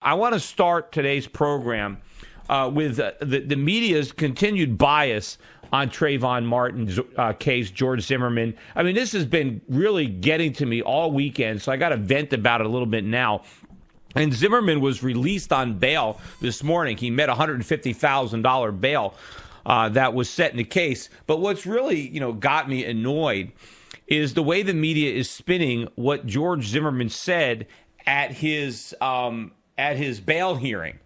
I want to start today's program with the media's continued bias on Trayvon Martin's case, George Zimmerman. I mean, this has been really getting to me all weekend, so I got to vent about it a little bit now. And Zimmerman was released on bail this morning. He met $150,000 bail that was set in the case. But what's really, got me annoyed is the way the media is spinning what George Zimmerman said at his bail hearing.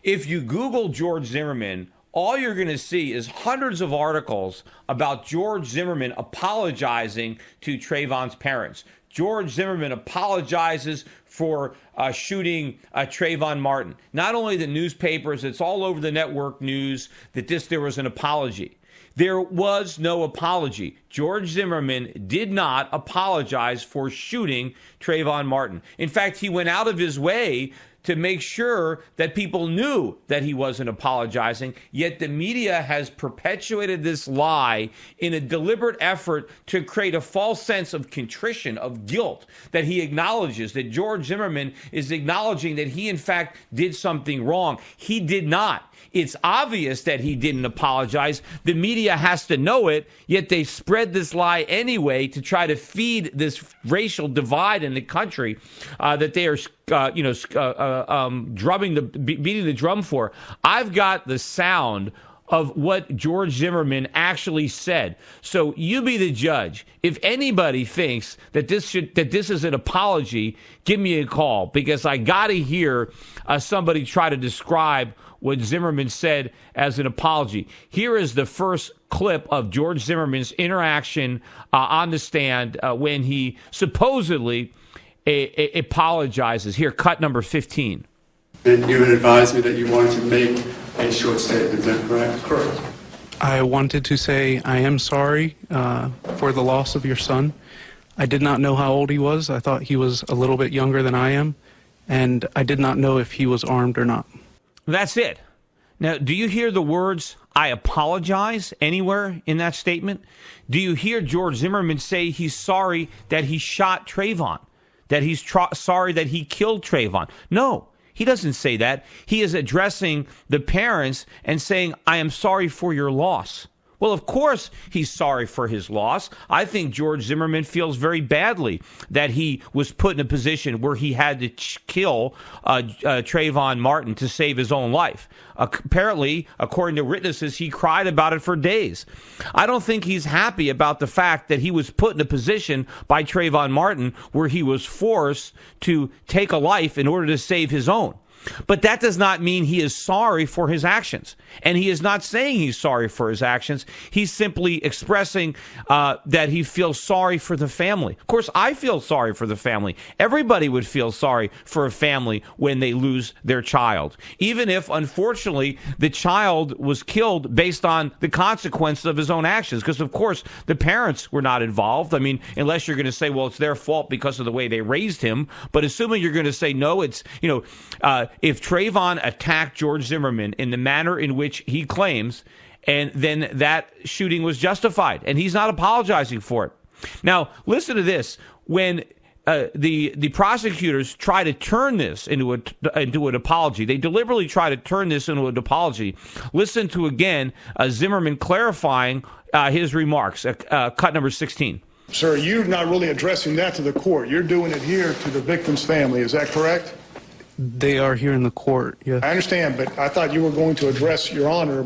If you Google George Zimmerman, all you're going to see is hundreds of articles about George Zimmerman apologizing to Trayvon's parents. George Zimmerman apologizes for shooting Trayvon Martin. Not only the newspapers, it's all over the network news that there was an apology. There was no apology. George Zimmerman did not apologize for shooting Trayvon Martin. In fact, he went out of his way to make sure that people knew that he wasn't apologizing, yet the media has perpetuated this lie in a deliberate effort to create a false sense of contrition, of guilt, that he acknowledges, that George Zimmerman is acknowledging that he, in fact, did something wrong. He did not. It's obvious that he didn't apologize. The media has to know it, yet they spread this lie anyway to try to feed this racial divide in the country that they are, beating the drum for. I've got the sound of what George Zimmerman actually said. So you be the judge. If anybody thinks that this is an apology, give me a call, because I got to hear somebody try to describe what Zimmerman said as an apology. Here is the first clip of George Zimmerman's interaction on the stand when he supposedly apologizes. Here, cut number 15. And you had advised me that you wanted to make a short statement, is that correct? Correct. I wanted to say I am sorry for the loss of your son. I did not know how old he was. I thought he was a little bit younger than I am, and I did not know if he was armed or not. That's it. Now, do you hear the words, I apologize, anywhere in that statement? Do you hear George Zimmerman say he's sorry that he shot Trayvon, that he's sorry that he killed Trayvon? No, he doesn't say that. He is addressing the parents and saying, I am sorry for your loss. Well, of course he's sorry for his loss. I think George Zimmerman feels very badly that he was put in a position where he had to kill Trayvon Martin to save his own life. Apparently, according to witnesses, he cried about it for days. I don't think he's happy about the fact that he was put in a position by Trayvon Martin where he was forced to take a life in order to save his own. But that does not mean he is sorry for his actions. And he is not saying he's sorry for his actions. He's simply expressing that he feels sorry for the family. Of course, I feel sorry for the family. Everybody would feel sorry for a family when they lose their child, even if, unfortunately, the child was killed based on the consequences of his own actions. Because, of course, the parents were not involved. I mean, unless you're going to say, well, it's their fault because of the way they raised him. But assuming you're going to say, no, it's, if Trayvon attacked George Zimmerman in the manner in which he claims, and then that shooting was justified, and he's not apologizing for it. Now, listen to this. When the prosecutors try to turn this into an apology, they deliberately try to turn this into an apology. Listen to, again, Zimmerman clarifying his remarks. Cut number 16. Sir, you're not really addressing that to the court. You're doing it here to the victim's family. Is that correct? They are here in the court, yes. I understand, but I thought you were going to address Your Honor,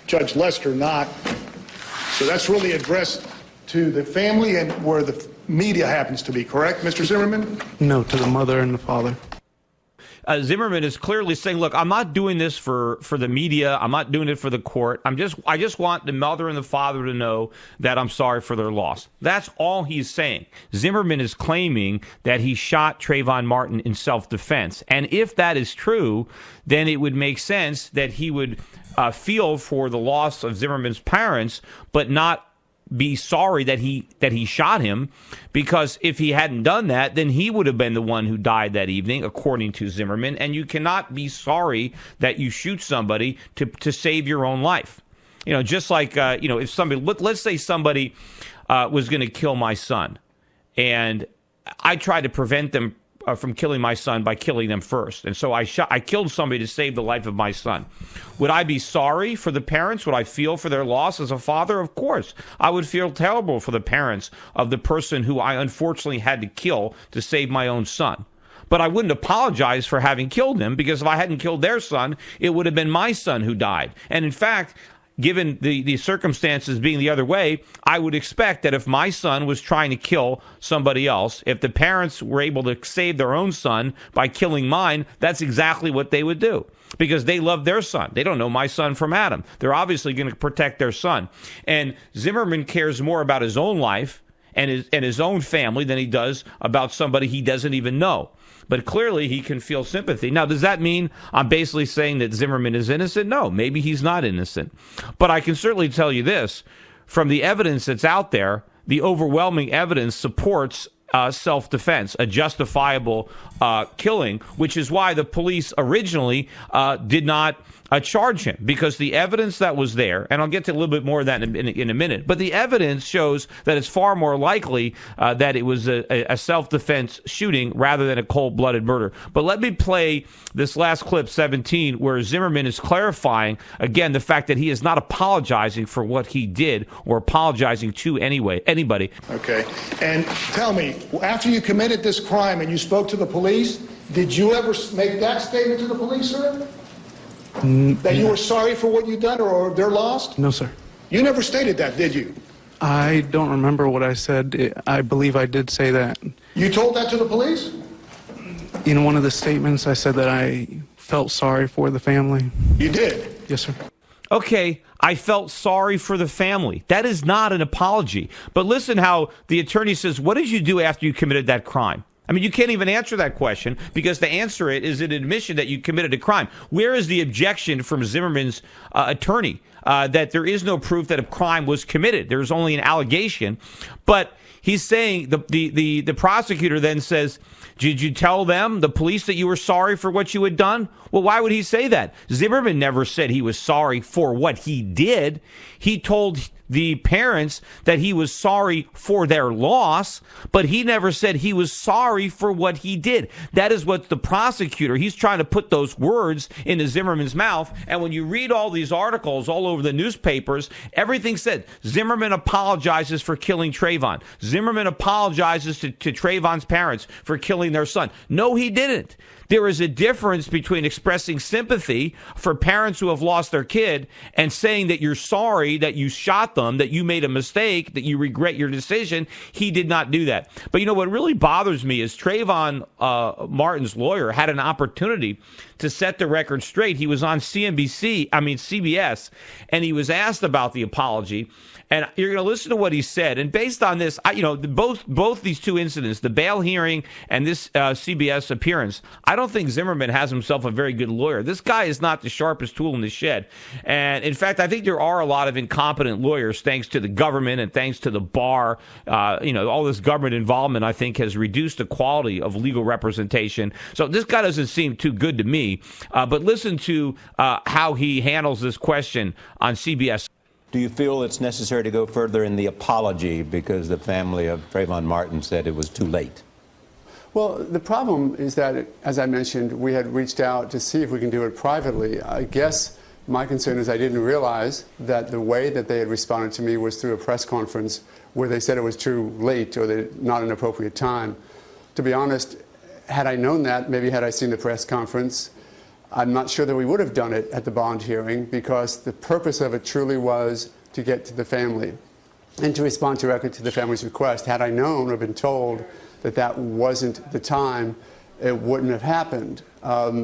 Judge Lester, not. So that's really addressed to the family and where the media happens to be, correct, Mr. Zimmerman? No, to the mother and the father. Zimmerman is clearly saying, look, I'm not doing this for the media. I'm not doing it for the court. I just want the mother and the father to know that I'm sorry for their loss. That's all he's saying. Zimmerman is claiming that he shot Trayvon Martin in self-defense. And if that is true, then it would make sense that he would feel for the loss of Zimmerman's parents, but not be sorry that he shot him, because if he hadn't done that, then he would have been the one who died that evening, according to Zimmerman. And you cannot be sorry that you shoot somebody to save your own life. Just like, if somebody, let's say somebody was going to kill my son, and I tried to prevent them from killing my son by killing them first. And so I killed somebody to save the life of my son. Would I be sorry for the parents? Would I feel for their loss as a father? Of course. I would feel terrible for the parents of the person who I unfortunately had to kill to save my own son. But I wouldn't apologize for having killed him, because if I hadn't killed their son, it would have been my son who died. And in fact, given the circumstances being the other way, I would expect that if my son was trying to kill somebody else, if the parents were able to save their own son by killing mine, that's exactly what they would do, because they love their son. They don't know my son from Adam. They're obviously going to protect their son. And Zimmerman cares more about his own life and his own family than he does about somebody he doesn't even know. But clearly he can feel sympathy. Now, does that mean I'm basically saying that Zimmerman is innocent? No, maybe he's not innocent. But I can certainly tell you this. From the evidence that's out there, the overwhelming evidence supports self-defense, a justifiable killing, which is why the police originally did not charge him, because the evidence that was there, and I'll get to a little bit more of that in a minute, but the evidence shows that it's far more likely that it was a self-defense shooting rather than a cold-blooded murder. But let me play this last clip, 17, where Zimmerman is clarifying, again, the fact that he is not apologizing for what he did or apologizing to anybody. Okay. And tell me, after you committed this crime and you spoke to the police, did you ever make that statement to the police, sir? That you were sorry for what you've done or they're lost? No, sir. You never stated that, did you? I don't remember what I said. I believe I did say that. You told that to the police? In one of the statements, I said that I felt sorry for the family. You did? Yes, sir. Okay, I felt sorry for the family. That is not an apology. But listen how the attorney says, what did you do after you committed that crime? I mean, you can't even answer that question, because to answer it is an admission that you committed a crime. Where is the objection from Zimmerman's attorney that there is no proof that a crime was committed? There's only an allegation. But he's saying, the prosecutor then says, did you tell them, the police, that you were sorry for what you had done? Well, why would he say that? Zimmerman never said he was sorry for what he did. He told the parents that he was sorry for their loss, but he never said he was sorry for what he did. That is what the prosecutor, he's trying to put those words into Zimmerman's mouth. And when you read all these articles all over the newspapers, everything said Zimmerman apologizes for killing Trayvon. Zimmerman apologizes to Trayvon's parents for killing their son. No, he didn't. There is a difference between expressing sympathy for parents who have lost their kid and saying that you're sorry that you shot them, that you made a mistake, that you regret your decision. He did not do that. But you know what really bothers me is Trayvon Martin's lawyer had an opportunity to set the record straight. He was on CBS, and he was asked about the apology. And you're going to listen to what he said. And based on this, both these two incidents, the bail hearing and this CBS appearance, I don't think Zimmerman has himself a very good lawyer. This guy is not the sharpest tool in the shed. And in fact, I think there are a lot of incompetent lawyers, thanks to the government and thanks to the bar. All this government involvement, I think, has reduced the quality of legal representation. So this guy doesn't seem too good to me. But listen to how he handles this question on CBS. Do you feel it's necessary to go further in the apology because the family of Trayvon Martin said it was too late? Well, the problem is that, as I mentioned, we had reached out to see if we can do it privately. I guess my concern is I didn't realize that the way that they had responded to me was through a press conference where they said it was too late or not an appropriate time. To be honest, had I known that, maybe had I seen the press conference, I'm not sure that we would have done it at the bond hearing, because the purpose of it truly was to get to the family and to respond directly to the family's request. Had I known or been told that that wasn't the time, it wouldn't have happened.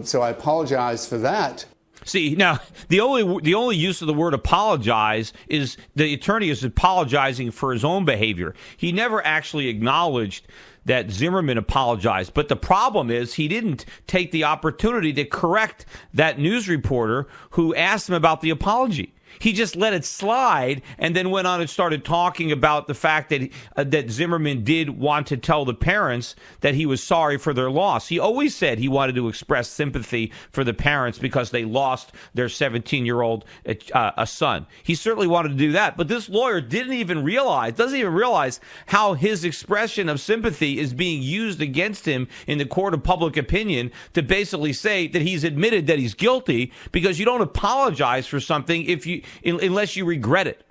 So I apologize for that. See, now, the only use of the word apologize is the attorney is apologizing for his own behavior. He never actually acknowledged that Zimmerman apologized. But the problem is he didn't take the opportunity to correct that news reporter who asked him about the apology. He just let it slide and then went on and started talking about the fact that that Zimmerman did want to tell the parents that he was sorry for their loss. He always said he wanted to express sympathy for the parents because they lost their 17-year-old son. He certainly wanted to do that, but this lawyer doesn't even realize how his expression of sympathy is being used against him in the court of public opinion to basically say that he's admitted that he's guilty, because you don't apologize for something unless you regret it.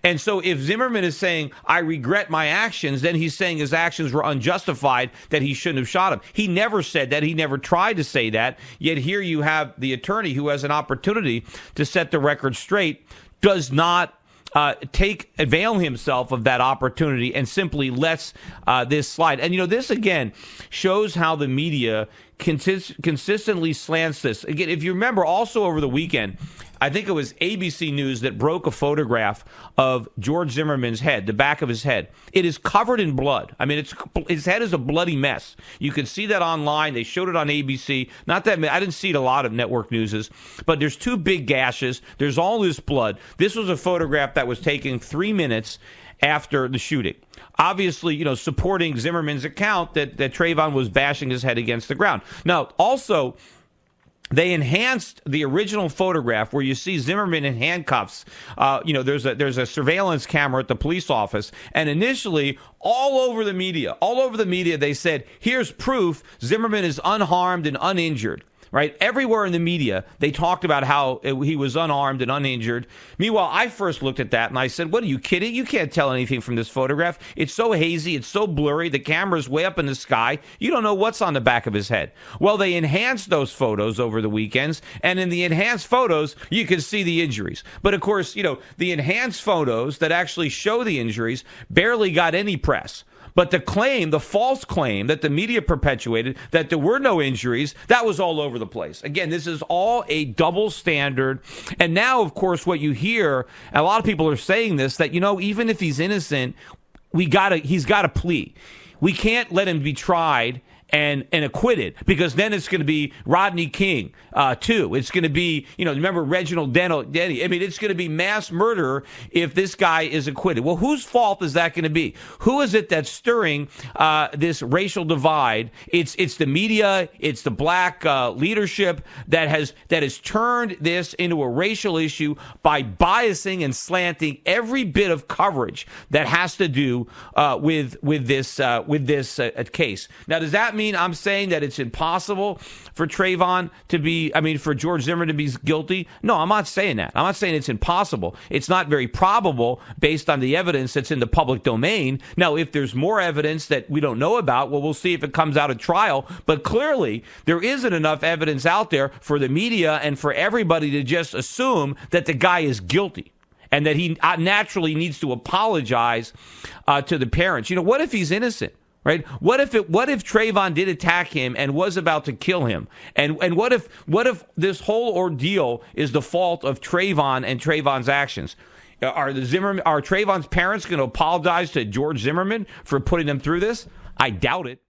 And so if Zimmerman is saying, I regret my actions, then he's saying his actions were unjustified, that he shouldn't have shot him. He never said that. He never tried to say that. Yet here you have the attorney who has an opportunity to set the record straight, does not avail himself of that opportunity and simply lets this slide. And, this, again, shows how the media consistently slants this. Again, if you remember, also over the weekend, I think it was ABC News that broke a photograph of George Zimmerman's head, the back of his head. It is covered in blood. I mean, his head is a bloody mess. You can see that online. They showed it on ABC. Not that I didn't see it a lot of network newses, but there's 2 big gashes. There's all this blood. This was a photograph that was taken 3 minutes after the shooting. Obviously, supporting Zimmerman's account that Trayvon was bashing his head against the ground. Now, also, they enhanced the original photograph where you see Zimmerman in handcuffs. There's a surveillance camera at the police office. And initially, all over the media, they said, here's proof Zimmerman is unharmed and uninjured. Right? Everywhere in the media, they talked about how he was unarmed and uninjured. Meanwhile, I first looked at that and I said, what, are you kidding? You can't tell anything from this photograph. It's so hazy. It's so blurry. The camera's way up in the sky. You don't know what's on the back of his head. Well, they enhanced those photos over the weekends. And in the enhanced photos, you can see the injuries. But of course, the enhanced photos that actually show the injuries barely got any press. But the false claim that the media perpetuated, that there were no injuries, that was all over the place. Again, this is all a double standard. And now, of course, what you hear, and a lot of people are saying this, that, even if he's innocent, he's got to plea. We can't let him be tried and acquitted, because then it's going to be Rodney King, too. It's going to be, remember Reginald Denny. I mean, it's going to be mass murder if this guy is acquitted. Well, whose fault is that going to be? Who is it that's stirring this racial divide? It's the media. It's the black leadership that has turned this into a racial issue by biasing and slanting every bit of coverage that has to do with this case. Now, does that mean I'm saying that it's impossible for for George Zimmerman to be guilty? No, I'm not saying that. I'm not saying it's impossible. It's not very probable based on the evidence that's in the public domain. Now, if there's more evidence that we don't know about, well, we'll see if it comes out at trial. But clearly, there isn't enough evidence out there for the media and for everybody to just assume that the guy is guilty and that he naturally needs to apologize to the parents. What if he's innocent? Right? What if Trayvon did attack him and was about to kill him? And what if this whole ordeal is the fault of Trayvon and Trayvon's actions? Are Trayvon's parents going to apologize to George Zimmerman for putting them through this? I doubt it.